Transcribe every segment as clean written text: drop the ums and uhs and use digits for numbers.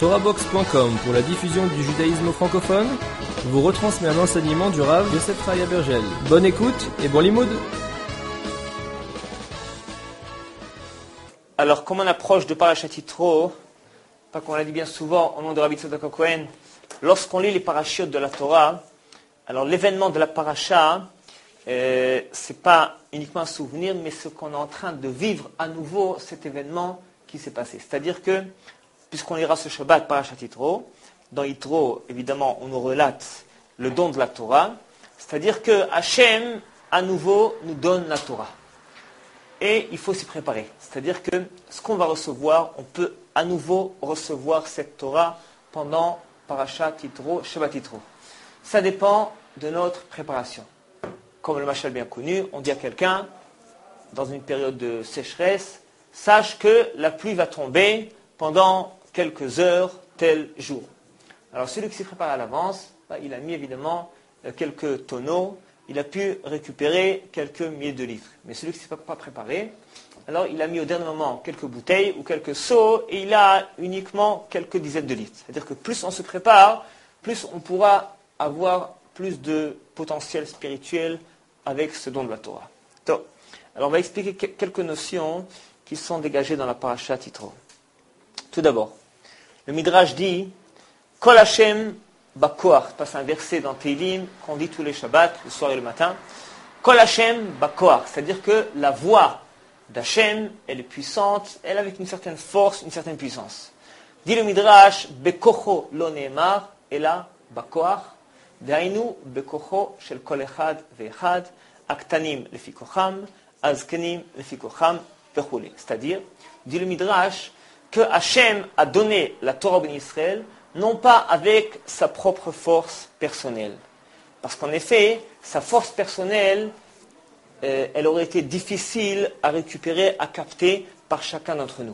Torahbox.com pour la diffusion du judaïsme francophone vous retransmet un enseignement du Rav Yosef Chaya Bergel. Bonne écoute et bon limoud. Alors, comme on approche de Parashat Yitro, pas qu'on l'a dit bien souvent au nom de Rabbi Tzadok HaKohen, lorsqu'on lit les parachiotes de la Torah, alors l'événement de la paracha, c'est pas uniquement un souvenir, mais ce qu'on est en train de vivre à nouveau, cet événement qui s'est passé. C'est-à-dire que, puisqu'on lira ce Shabbat Parashat Yitro, dans Yitro, évidemment, on nous relate le don de la Torah, c'est-à-dire que Hachem, à nouveau, nous donne la Torah. Et il faut s'y préparer. C'est-à-dire que ce qu'on va recevoir, on peut à nouveau recevoir cette Torah pendant Parashat Yitro, Shabbat Yitro. Ça dépend de notre préparation. Comme le mashal bien connu, on dit à quelqu'un, dans une période de sécheresse, sache que la pluie va tomber pendant quelques heures, tel jour. Alors celui qui s'y prépare à l'avance, il a mis évidemment quelques tonneaux, il a pu récupérer quelques milliers de litres. Mais celui qui ne s'est pas préparé, alors il a mis au dernier moment quelques bouteilles ou quelques seaux et il a uniquement quelques dizaines de litres. C'est-à-dire que plus on se prépare, plus on pourra avoir plus de potentiel spirituel avec ce don de la Torah. Donc, alors on va expliquer quelques notions qui sont dégagées dans la Parashat Yitro. Tout d'abord, le Midrash dit Kol Hashem Bakoach, c'est un verset dans Teilim qu'on dit tous les Shabbats, le soir et le matin. Kol Hashem Bakoach, c'est-à-dire que la voix d'Hashem, elle est puissante, elle a avec une certaine force, une certaine puissance. Dit le Midrash, Bekocho lo neemar, et là, Bakoach, Dainu Bekocho shel kol echad ve'echad, aktanim lefi kocham, azkenim lefi kocham, vechule. C'est-à-dire, dit le Midrash, que Hachem a donné la Torah au béni Israël, non pas avec sa propre force personnelle. Parce qu'en effet, sa force personnelle, elle aurait été difficile à récupérer, à capter par chacun d'entre nous.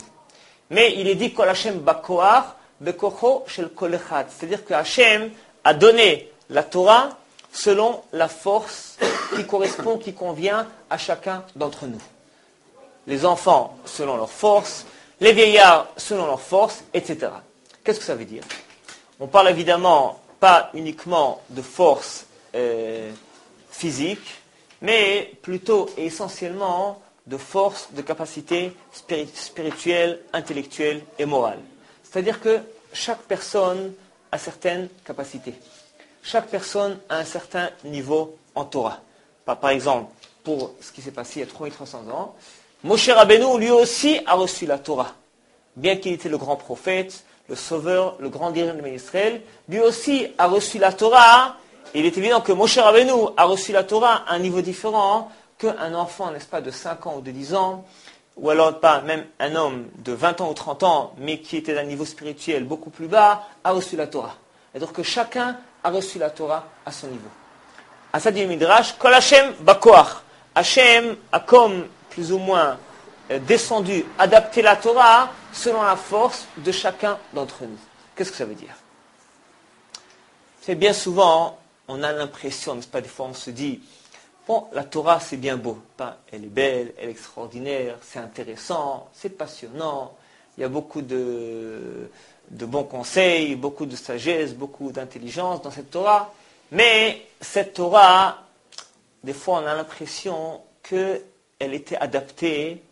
Mais il est dit Kol Hashem Bakoach, Bekocho shel kol echad. C'est-à-dire que Hachem a donné la Torah selon la force qui correspond, qui convient à chacun d'entre nous. Les enfants selon leur force, les vieillards selon leur force, etc. Qu'est-ce que ça veut dire ? On parle évidemment pas uniquement de force physique, mais plutôt et essentiellement de force, de capacité spirituelle, intellectuelle et morale. C'est-à-dire que chaque personne a certaines capacités. Chaque personne a un certain niveau en Torah. Par exemple, pour ce qui s'est passé il y a 3300 ans, Moshe Rabbeinu, lui aussi, a reçu la Torah. Bien qu'il était le grand prophète, le sauveur, le grand dirigeant de Israël, lui aussi a reçu la Torah. Et il est évident que Moshe Rabbeinu a reçu la Torah à un niveau différent qu'un enfant, n'est-ce pas, de 5 ans ou de 10 ans, ou alors pas même un homme de 20 ans ou 30 ans, mais qui était d'un niveau spirituel beaucoup plus bas, a reçu la Torah. C'est-à-dire que chacun a reçu la Torah à son niveau. À ça dit le Midrash, Kol Hashem Bakoach. Hashem a comme plus ou moins descendu, adapté la Torah selon la force de chacun d'entre nous. Qu'est-ce que ça veut dire ? C'est bien souvent, on a l'impression, n'est-ce pas, des fois on se dit, bon, la Torah c'est bien beau, elle est belle, elle est extraordinaire, c'est intéressant, c'est passionnant, il y a beaucoup de bons conseils, beaucoup de sagesse, beaucoup d'intelligence dans cette Torah, mais cette Torah, des fois on a l'impression qu'elle était adaptée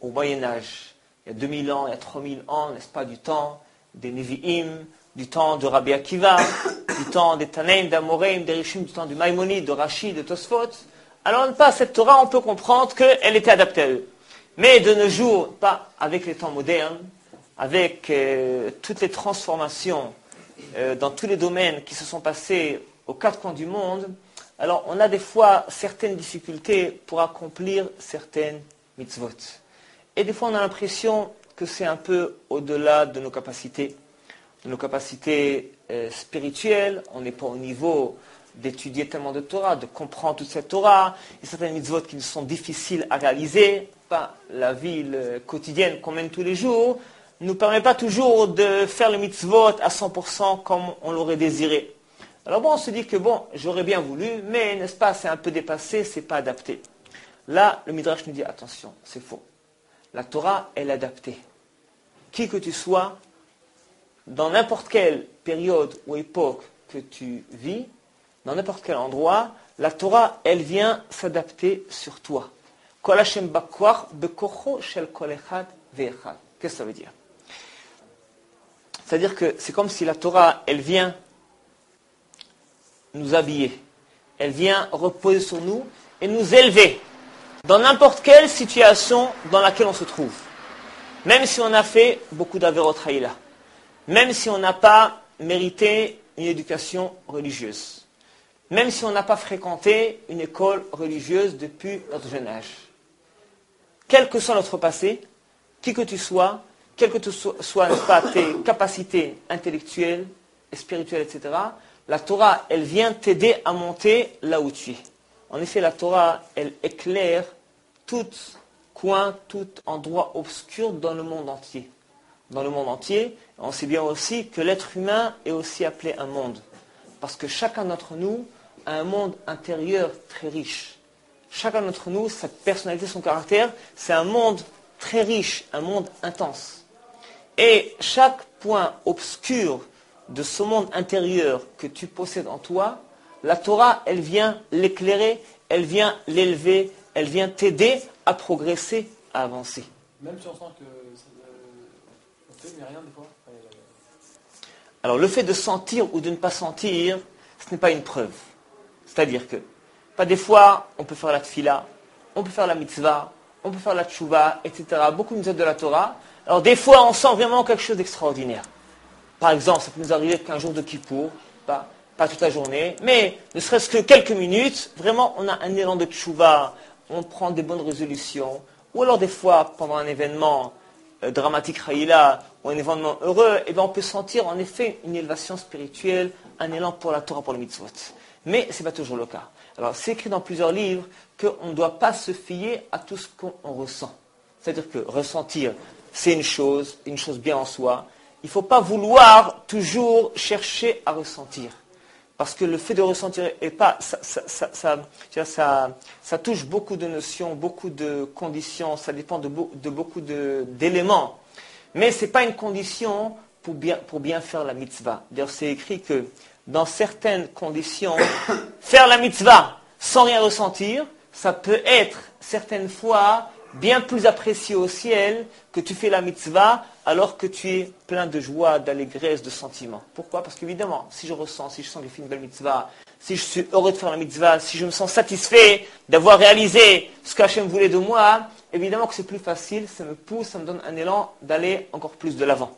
au Moyen-Âge. Il y a 2000 ans, il y a 3000 ans, n'est-ce pas, du temps des Nevi'im, du temps de Rabbi Akiva, du temps des Tanaim, d'Amoreim, des Rishim, du temps du Maïmonide, de Rashi, de Tosfot. Alors, pas cette Torah, on peut comprendre qu'elle était adaptée à eux. Mais de nos jours, pas avec les temps modernes, avec toutes les transformations dans tous les domaines qui se sont passés aux quatre coins du monde, alors on a des fois certaines difficultés pour accomplir certaines mitzvot. Et des fois on a l'impression que c'est un peu au-delà de nos capacités spirituelles. On n'est pas au niveau d'étudier tellement de Torah, de comprendre toute cette Torah. Il y a certaines mitzvot qui sont difficiles à réaliser. La vie quotidienne qu'on mène tous les jours ne nous permet pas toujours de faire les mitzvot à 100% comme on l'aurait désiré. Alors bon, on se dit que bon, j'aurais bien voulu, mais n'est-ce pas, c'est un peu dépassé, c'est pas adapté. Là, le Midrash nous dit, attention, c'est faux. La Torah, elle est adaptée. Qui que tu sois, dans n'importe quelle période ou époque que tu vis, dans n'importe quel endroit, la Torah, elle vient s'adapter sur toi. Qu'est-ce que ça veut dire? C'est-à-dire que c'est comme si la Torah, elle vient nous habiller, elle vient reposer sur nous et nous élever dans n'importe quelle situation dans laquelle on se trouve. Même si on a fait beaucoup d'Averot Haïla, même si on n'a pas mérité une éducation religieuse, même si on n'a pas fréquenté une école religieuse depuis notre jeune âge. Quel que soit notre passé, qui que tu sois, quelles que soient pas, tes capacités intellectuelles et spirituelles, etc., la Torah, elle vient t'aider à monter là où tu es. En effet, la Torah, elle éclaire tout coin, tout endroit obscur dans le monde entier. Dans le monde entier, on sait bien aussi que l'être humain est aussi appelé un monde. Parce que chacun d'entre nous a un monde intérieur très riche. Chacun d'entre nous, sa personnalité, son caractère, c'est un monde très riche, un monde intense. Et chaque point obscur de ce monde intérieur que tu possèdes en toi, la Torah, elle vient l'éclairer, elle vient l'élever, elle vient t'aider à progresser, à avancer. Même si on sent que on fait, mais rien des fois. Alors le fait de sentir ou de ne pas sentir, ce n'est pas une preuve. C'est-à-dire que, pas des fois, on peut faire la tfila, on peut faire la mitzvah, on peut faire la tchouva, etc. Beaucoup de mitzvot de la Torah. Alors des fois, on sent vraiment quelque chose d'extraordinaire. Par exemple, ça peut nous arriver qu'un jour de Kippour, pas toute la journée, mais ne serait-ce que quelques minutes, vraiment, on a un élan de tchouva, on prend des bonnes résolutions. Ou alors des fois, pendant un événement dramatique Haïla, ou un événement heureux, eh bien, on peut sentir en effet une élévation spirituelle, un élan pour la Torah, pour le mitzvot. Mais ce n'est pas toujours le cas. Alors, c'est écrit dans plusieurs livres qu'on ne doit pas se fier à tout ce qu'on ressent. C'est-à-dire que ressentir, c'est une chose bien en soi. Il ne faut pas vouloir toujours chercher à ressentir. Parce que le fait de ressentir est pas, ça touche beaucoup de notions, beaucoup de conditions, ça dépend de beaucoup d'éléments. Mais ce n'est pas une condition pour bien faire la mitzvah. D'ailleurs, c'est écrit que dans certaines conditions, faire la mitzvah sans rien ressentir, ça peut être certaines fois bien plus apprécié au ciel que tu fais la mitzvah alors que tu es plein de joie, d'allégresse, de sentiments. Pourquoi? Parce qu'évidemment, si je ressens, si je sens que j'ai fait une belle mitzvah, si je suis heureux de faire la mitzvah, si je me sens satisfait d'avoir réalisé ce qu'Hachem voulait de moi, évidemment que c'est plus facile, ça me pousse, ça me donne un élan d'aller encore plus de l'avant.